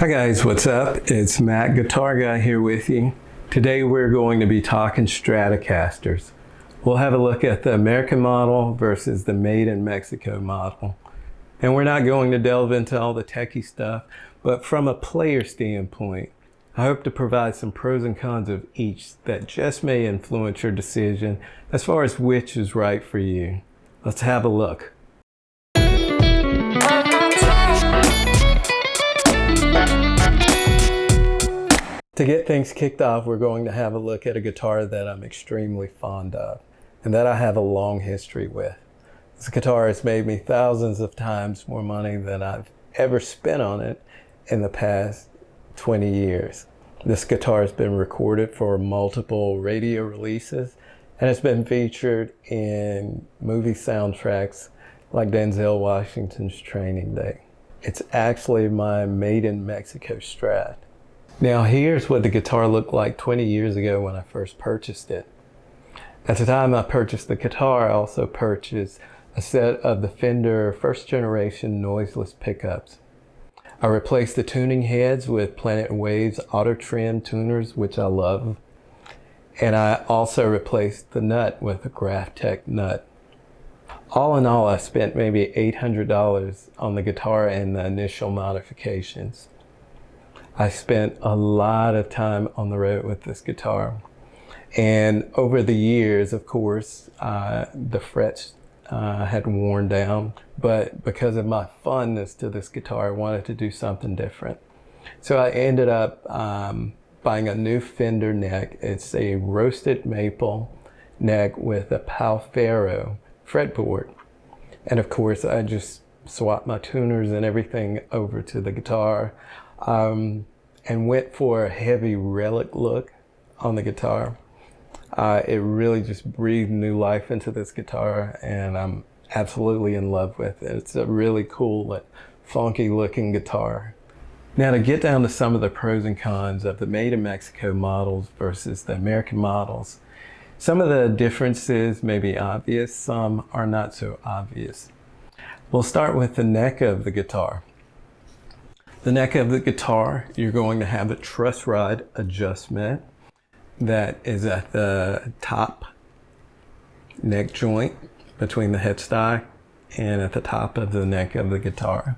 Hi guys, what's up? It's Mack, Guitar Guy here with you. Today we're going to be talking Stratocasters. We'll have a look at the American model versus the made in Mexico model. And we're not going to delve into all the techie stuff, but from a player standpoint, I hope to provide some pros and cons of each that just may influence your decision as far as which is right for you. Let's have a look. To get things kicked off, we're going to have a look at a guitar that I'm extremely fond of and that I have a long history with. This guitar has made me thousands of times more money than I've ever spent on it in the past 20 years. This guitar has been recorded for multiple radio releases and has been featured in movie soundtracks like Denzel Washington's Training Day. It's actually my made in Mexico Strat. Now here's what the guitar looked like 20 years ago when I first purchased it. At the time I purchased the guitar, I also purchased a set of the Fender first generation noiseless pickups. I replaced the tuning heads with Planet Waves auto trim tuners, which I love. And I also replaced the nut with a Graphtec nut. All in all, I spent maybe $800 on the guitar and the initial modifications. I spent a lot of time on the road with this guitar. And over the years, of course, the frets had worn down, but because of my fondness to this guitar, I wanted to do something different. So I ended up buying a new Fender neck. It's a roasted maple neck with a Palfero fretboard. And of course, I just swapped my tuners and everything over to the guitar. And went for a heavy relic look on the guitar. It really just breathed new life into this guitar, and I'm absolutely in love with it. It's a really cool, funky looking guitar. Now to get down to some of the pros and cons of the made in Mexico models versus the American models. Some of the differences may be obvious, some are not so obvious. We'll start with the neck of the guitar. The neck of the guitar, you're going to have a truss rod adjustment that is at the top neck joint between the headstock and at the top of the neck of the guitar.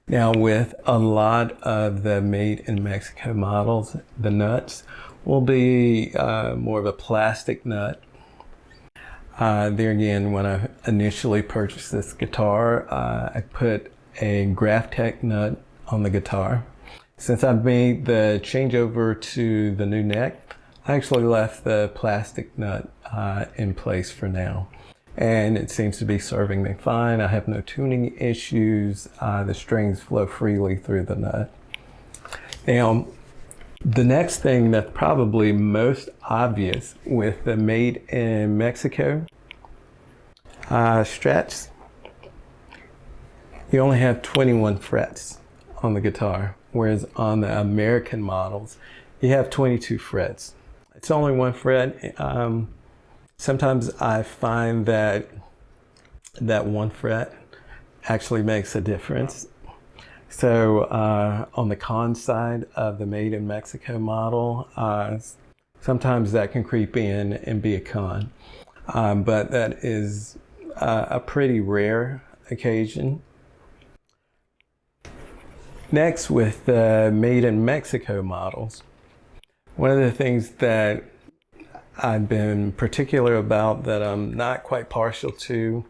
Now with a lot of the made in Mexico models, the nuts will be more of a plastic nut. There again, when I initially purchased this guitar, I put a Graphtec nut on the guitar. Since I've made the changeover to the new neck, I actually left the plastic nut in place for now. And it seems to be serving me fine. I have no tuning issues. The strings flow freely through the nut. Now, the next thing that's probably most obvious with the made in Mexico Strats, you only have 21 frets on the guitar, whereas on the American models, you have 22 frets. It's only one fret. Sometimes I find that one fret actually makes a difference. So on the con side of the made in Mexico model, sometimes that can creep in and be a con. But that is a pretty rare occasion. Next, with the made in Mexico models, one of the things that I've been particular about that I'm not quite partial to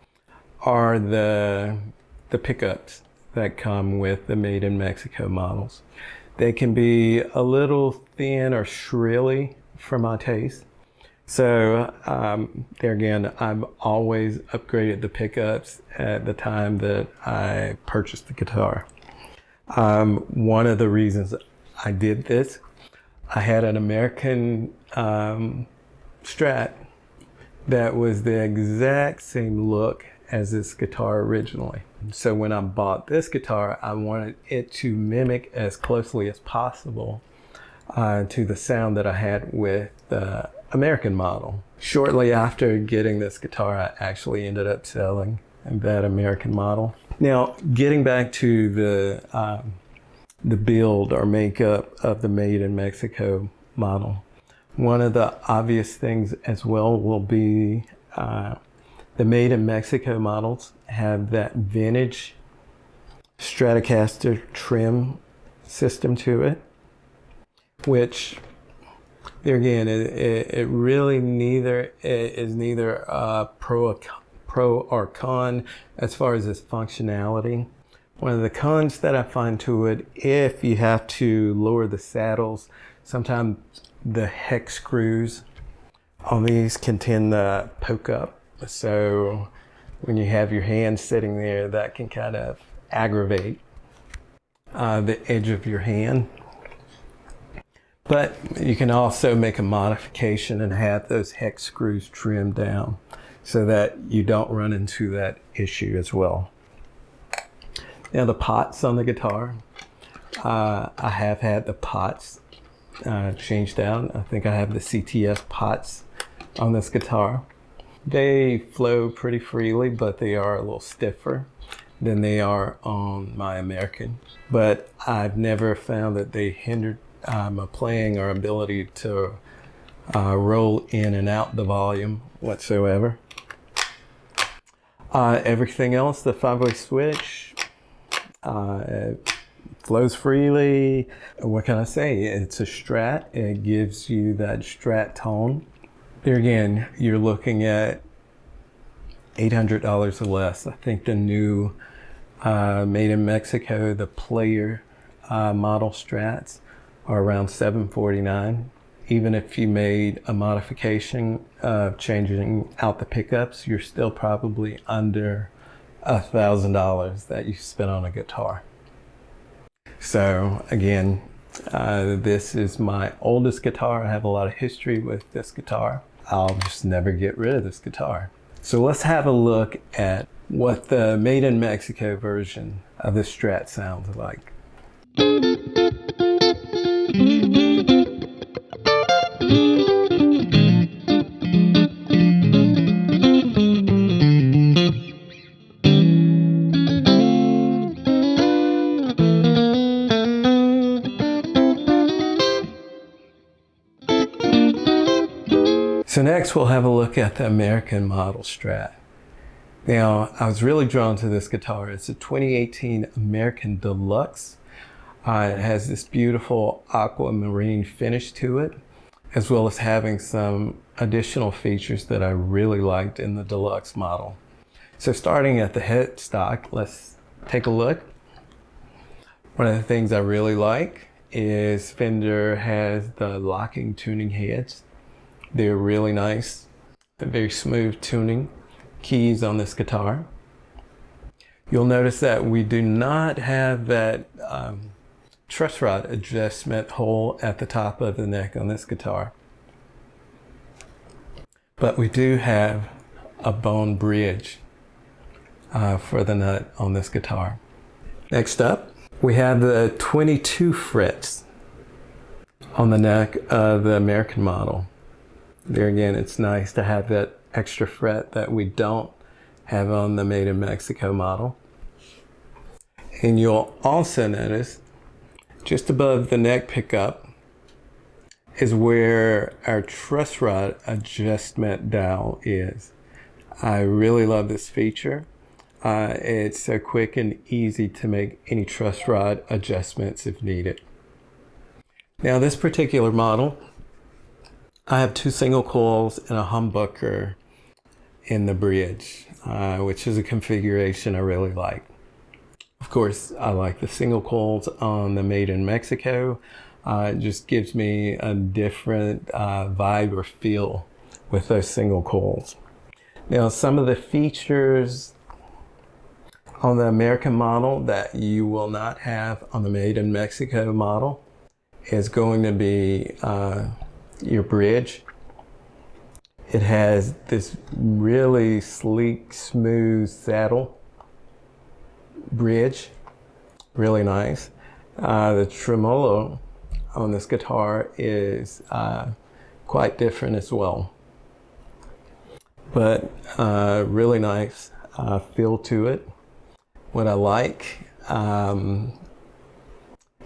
are the pickups that come with the made in Mexico models. They can be a little thin or shrilly for my taste. So there again, I've always upgraded the pickups at the time that I purchased the guitar. One of the reasons I did this, I had an American Strat that was the exact same look as this guitar originally. So when I bought this guitar, I wanted it to mimic as closely as possible to the sound that I had with the American model. Shortly after getting this guitar, I actually ended up selling that American model. Now, getting back to the the build or makeup of the Made in Mexico model. One of the obvious things as well will be the Made in Mexico models have that vintage Stratocaster trim system to it, which there again, it really is neither pro or con as far as its functionality. One of the cons that I find to it, if you have to lower the saddles, sometimes the hex screws on these can tend to poke up. So when you have your hand sitting there, that can kind of aggravate the edge of your hand. But you can also make a modification and have those hex screws trimmed down so that you don't run into that issue as well. Now the pots on the guitar, I have had the pots changed out. I think I have the CTS pots on this guitar. They flow pretty freely, but they are a little stiffer than they are on my American. But I've never found that they hindered my playing or ability to roll in and out the volume whatsoever. Everything else, the 5-way switch, it flows freely. What can I say? It's a Strat. It gives you that Strat tone. There again, you're looking at $800 or less. I think the new Made in Mexico, the player model Strats are around $749. Even if you made a modification of changing out the pickups, you're still probably under $1,000 that you spent on a guitar. So again, this is my oldest guitar. I have a lot of history with this guitar. I'll just never get rid of this guitar. So let's have a look at what the Made in Mexico version of the Strat sounds like. So next we'll have a look at the American model Strat. Now, I was really drawn to this guitar. It's a 2018 American Deluxe. It has this beautiful aquamarine finish to it, as well as having some additional features that I really liked in the Deluxe model. So starting at the headstock, let's take a look. One of the things I really like is Fender has the locking tuning heads. They're really nice, very smooth tuning keys on this guitar. You'll notice that we do not have that truss rod adjustment hole at the top of the neck on this guitar. But we do have a bone bridge for the nut on this guitar. Next up, we have the 22 frets on the neck of the American model. There again, it's nice to have that extra fret that we don't have on the Made in Mexico model. And you'll also notice just above the neck pickup is where our truss rod adjustment dial is. I really love this feature. It's so quick and easy to make any truss rod adjustments if needed. Now this particular model, I have 2 single coils and a humbucker in the bridge, which is a configuration I really like. Of course, I like the single coils on the Made in Mexico. It just gives me a different vibe or feel with those single coils. Now, some of the features on the American model that you will not have on the Made in Mexico model is going to be your bridge. It has this really sleek, smooth saddle bridge, really nice. The tremolo on this guitar is quite different as well, but really nice feel to it. What I like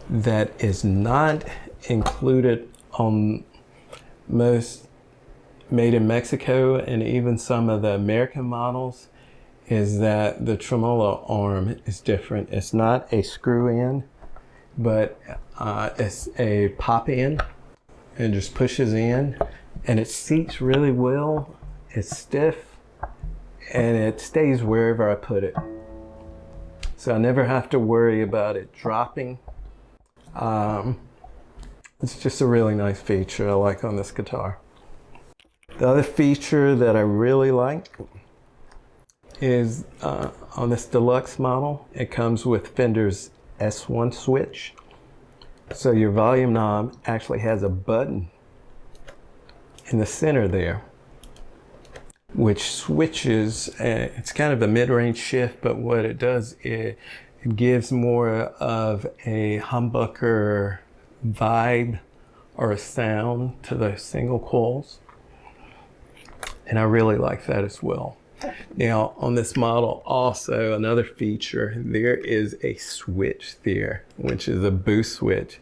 that is not included on most made in Mexico and even some of the American models is that the tremolo arm is different. It's not a screw in, but it's a pop in. It just pushes in and it seats really well. It's stiff and it stays wherever I put it. So I never have to worry about it dropping. It's just a really nice feature I like on this guitar. The other feature that I really like is on this deluxe model, it comes with Fender's S1 switch. So your volume knob actually has a button in the center there, which switches, it's kind of a mid-range shift, but what it does is it gives more of a humbucker vibe or a sound to the single coils. And I really like that as well. Now on this model also, another feature, there is a switch there, which is a boost switch.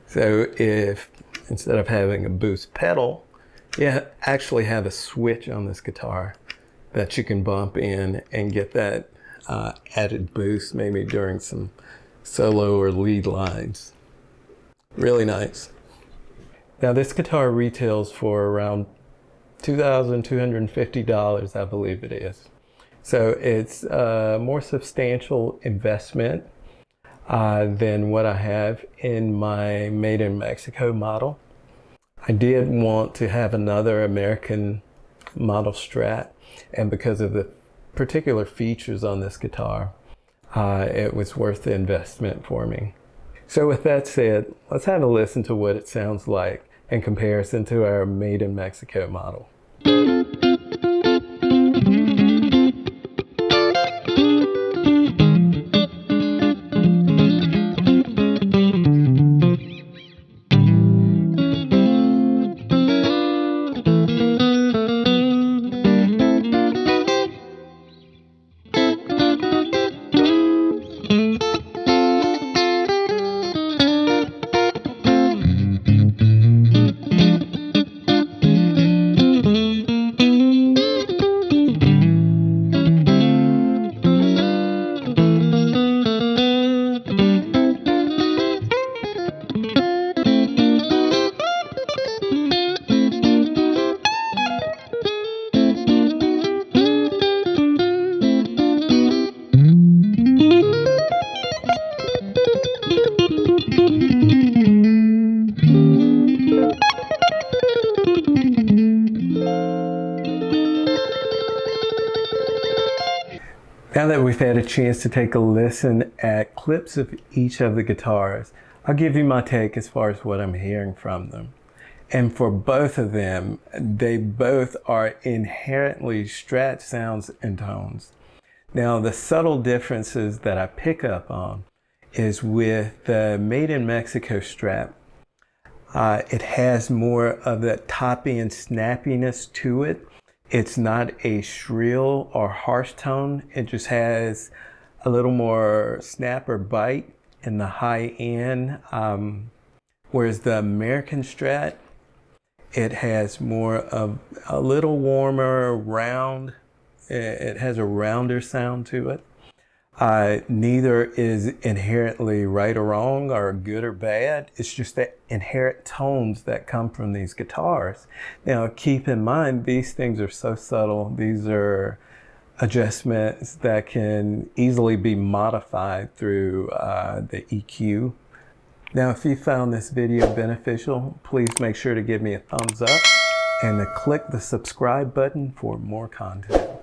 So if instead of having a boost pedal, you actually have a switch on this guitar that you can bump in and get that added boost maybe during some solo or lead lines. Really nice. Now this guitar retails for around $2,250, I believe it is. So it's a more substantial investment than what I have in my Made in Mexico model. I did want to have another American model Strat, and because of the particular features on this guitar, it was worth the investment for me. So with that said, let's have a listen to what it sounds like in comparison to our Made in Mexico model. Now that we've had a chance to take a listen at clips of each of the guitars, I'll give you my take as far as what I'm hearing from them. And for both of them, they both are inherently Strat sounds and tones. Now the subtle differences that I pick up on is with the Made in Mexico Strat. It has more of that top end snappiness to it. It's not a shrill or harsh tone. It just has a little more snap or bite in the high end. Whereas the American Strat, it has more of a little warmer, round. It has a rounder sound to it. Neither is inherently right or wrong or good or bad. It's just the inherent tones that come from these guitars. Now keep in mind, these things are so subtle. These are adjustments that can easily be modified through the EQ. Now if you found this video beneficial, please make sure to give me a thumbs up and to click the subscribe button for more content.